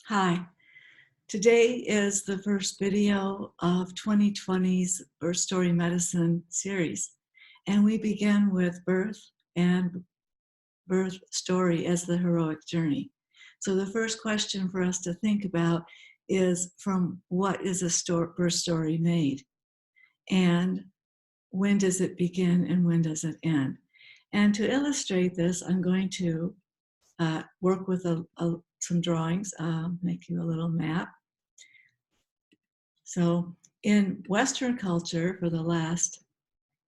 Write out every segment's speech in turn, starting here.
Hi, today is the first video of 2020's Birth Story Medicine series, and we begin with birth and birth story as the heroic journey. So the first question for us to think about is, from what is a birth story made? And when does it begin and when does it end? And to illustrate this, I'm going to work with some drawings, make you a little map. So in Western culture, for the last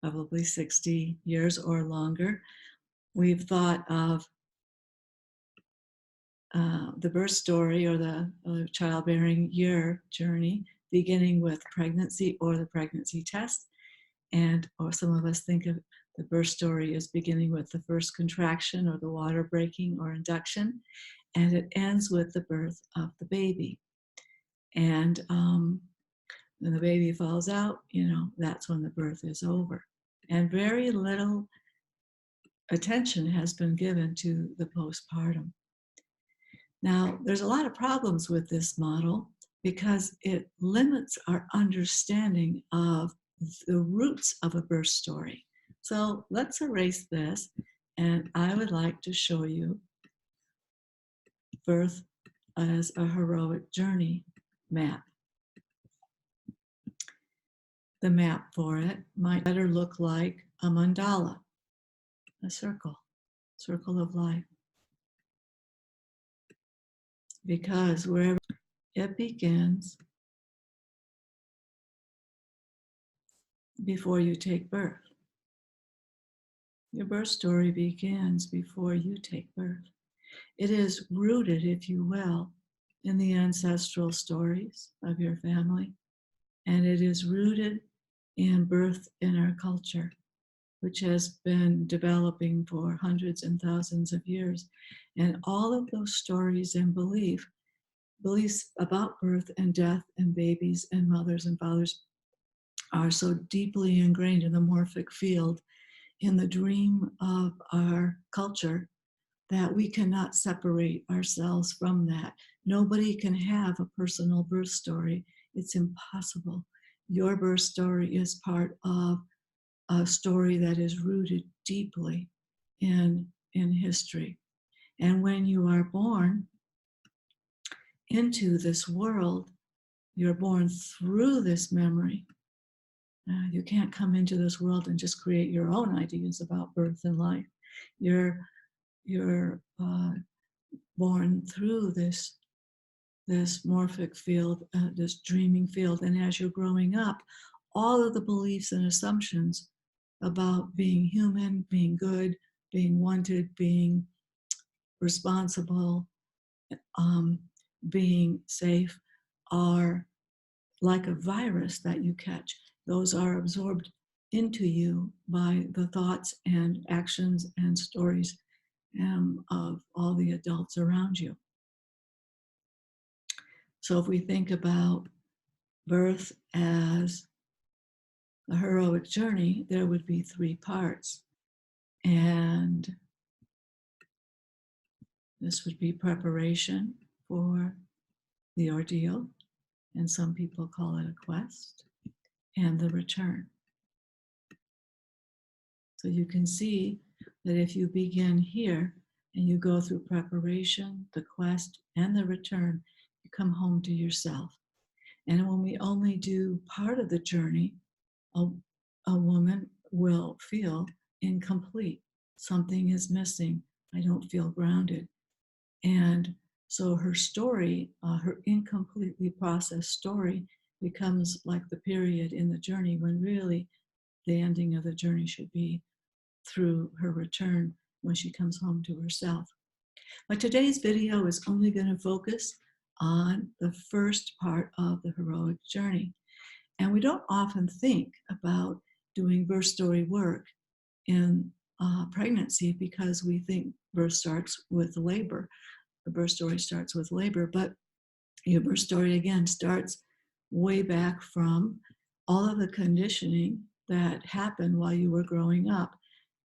probably 60 years or longer, we've thought of the birth story or the childbearing year journey beginning with pregnancy or the pregnancy test. Or some of us think of the birth story as beginning with the first contraction or the water breaking or induction, and it ends with the birth of the baby. And when the baby falls out, that's when the birth is over. And very little attention has been given to the postpartum. Now, there's a lot of problems with this model because it limits our understanding of the roots of a birth story. So let's erase this, and I would like to show you birth as a heroic journey map. The map for it might better look like a mandala, a circle of life. Because wherever it begins before you take birth. Your birth story begins before you take birth. It is rooted, if you will, in the ancestral stories of your family, and it is rooted in birth in our culture, which has been developing for hundreds and thousands of years. And all of those stories and beliefs about birth and death and babies and mothers and fathers are so deeply ingrained in the morphic field, in the dream of our culture, that we cannot separate ourselves from that. Nobody can have a personal birth story. It's impossible. Your birth story is part of a story that is rooted deeply in history. And when you are born into this world, you're born through this memory. You can't come into this world and just create your own ideas about birth and life. You're born through this morphic field, this dreaming field. And as you're growing up, all of the beliefs and assumptions about being human, being good, being wanted, being responsible, being safe are like a virus that you catch. Those are absorbed into you by the thoughts and actions and stories of all the adults around you. So if we think about birth as a heroic journey, there would be 3 parts. And this would be preparation for the ordeal, and some people call it a quest, and the return. So you can see that if you begin here and you go through preparation, the quest, and the return, you come home to yourself. And when we only do part of the journey, a woman will feel incomplete. Something is missing. I don't feel grounded. And so her story, her incompletely processed story, becomes like the period in the journey when really the ending of the journey should be through her return when she comes home to herself. But today's video is only going to focus on the first part of the heroic journey. And we don't often think about doing birth story work in pregnancy because we think birth starts with labor. The birth story starts with labor, but your birth story again starts way back from all of the conditioning that happened while you were growing up.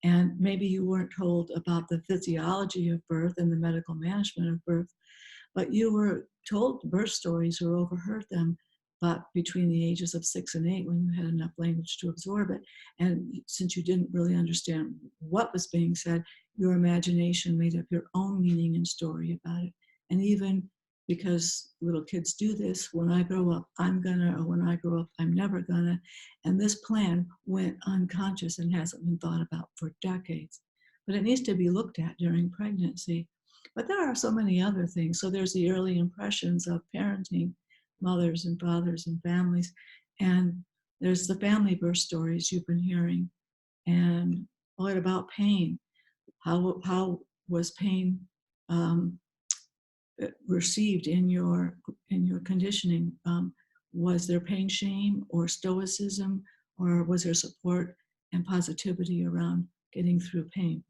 And maybe you weren't told about the physiology of birth and the medical management of birth, but you were told birth stories or overheard them, but between the ages of 6 and 8, when you had enough language to absorb it. And since you didn't really understand what was being said, your imagination made up your own meaning and story about it. And even because little kids do this, when I grow up, I'm gonna, or when I grow up, I'm never gonna. And this plan went unconscious and hasn't been thought about for decades. But it needs to be looked at during pregnancy. But there are so many other things. So there's the early impressions of parenting, mothers and fathers and families. And there's the family birth stories you've been hearing. And what about pain? How was pain received in your conditioning? Was there pain shame or stoicism, or was there support and positivity around getting through pain?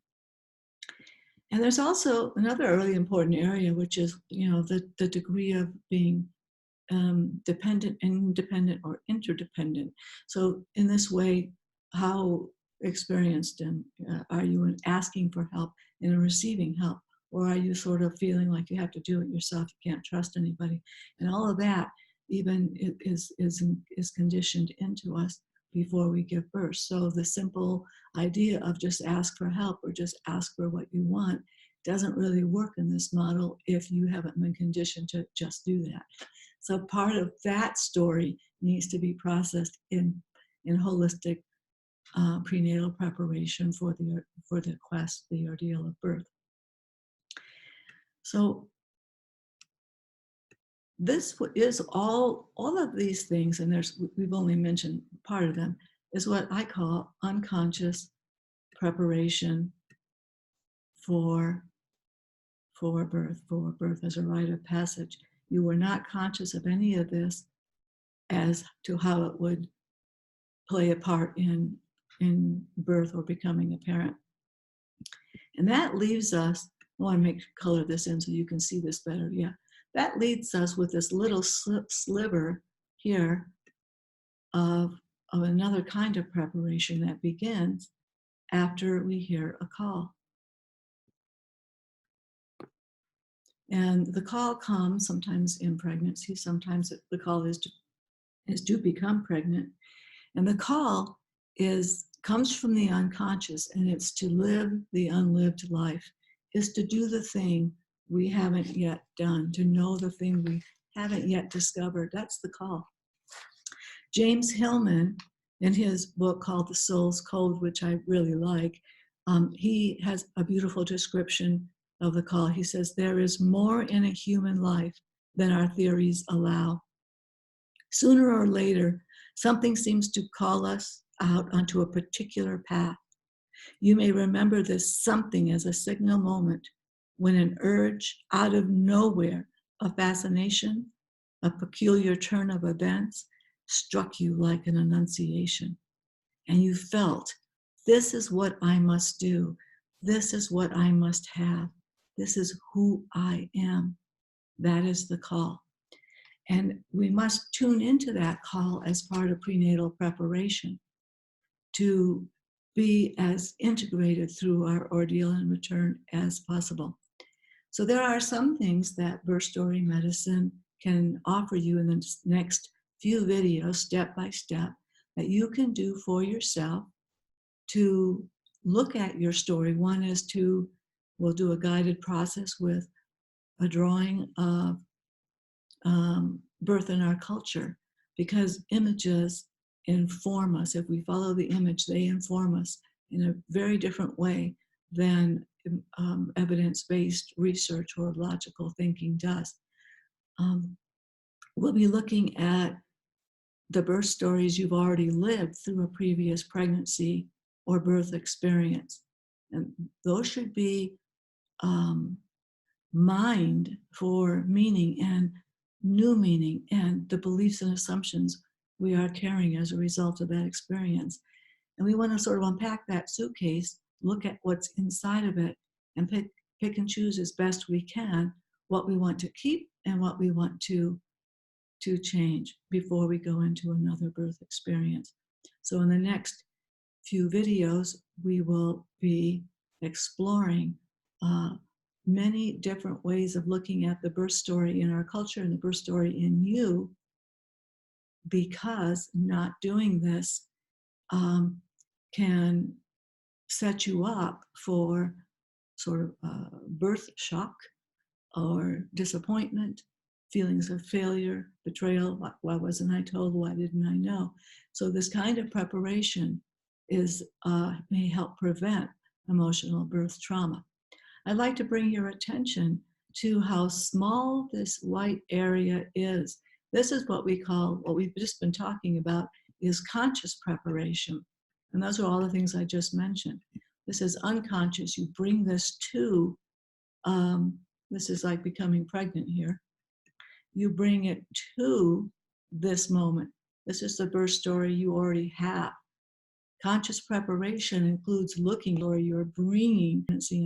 And there's also another really important area, which is, the degree of being dependent, independent, or interdependent. So in this way, how experienced and are you in asking for help and in receiving help? Or are you sort of feeling like you have to do it yourself, you can't trust anybody? And all of that even is conditioned into us before we give birth. So the simple idea of just ask for help or just ask for what you want doesn't really work in this model if you haven't been conditioned to just do that. So part of that story needs to be processed in holistic prenatal preparation for the quest, the ordeal of birth. So this is all of these things, and we've only mentioned part of them, is what I call unconscious preparation for birth as a rite of passage. You were not conscious of any of this as to how it would play a part in birth or becoming a parent. And that leaves us, I want to color this in so you can see this better. Yeah, that leaves us with this little sliver here of another kind of preparation that begins after we hear a call. And the call comes sometimes in pregnancy, sometimes the call is to become pregnant. And the call comes from the unconscious, and it's to live the unlived life, is to do the thing we haven't yet done, to know the thing we haven't yet discovered. That's the call. James Hillman, in his book called The Soul's Code, which I really like, he has a beautiful description of the call. He says, there is more in a human life than our theories allow. Sooner or later, something seems to call us out onto a particular path. You may remember this something as a signal moment when an urge out of nowhere, a fascination, a peculiar turn of events struck you like an annunciation. And you felt, this is what I must do. This is what I must have. This is who I am. That is the call. And we must tune into that call as part of prenatal preparation to be as integrated through our ordeal and return as possible. So there are some things that birth story medicine can offer you in the next few videos, step by step, that you can do for yourself to look at your story. One is we'll do a guided process with a drawing of birth in our culture, because images inform us. If we follow the image, they inform us in a very different way than evidence-based research or logical thinking does. We'll be looking at the birth stories you've already lived through a previous pregnancy or birth experience. And those should be mined for meaning and new meaning and the beliefs and assumptions we are carrying as a result of that experience. And we want to sort of unpack that suitcase, look at what's inside of it, and pick and choose as best we can what we want to keep and what we want to change before we go into another birth experience. So in the next few videos, we will be exploring many different ways of looking at the birth story in our culture and the birth story in you, because not doing this can set you up for sort of birth shock or disappointment, feelings of failure, betrayal. Why wasn't I told? Why didn't I know? So this kind of preparation may help prevent emotional birth trauma. I'd like to bring your attention to how small this white area is. This is what we call, what we've just been talking about, is conscious preparation. And those are all the things I just mentioned. This is unconscious. You bring this to, this is like becoming pregnant here. You bring it to this moment. This is the birth story you already have. Conscious preparation includes looking, or you're bringing pregnancy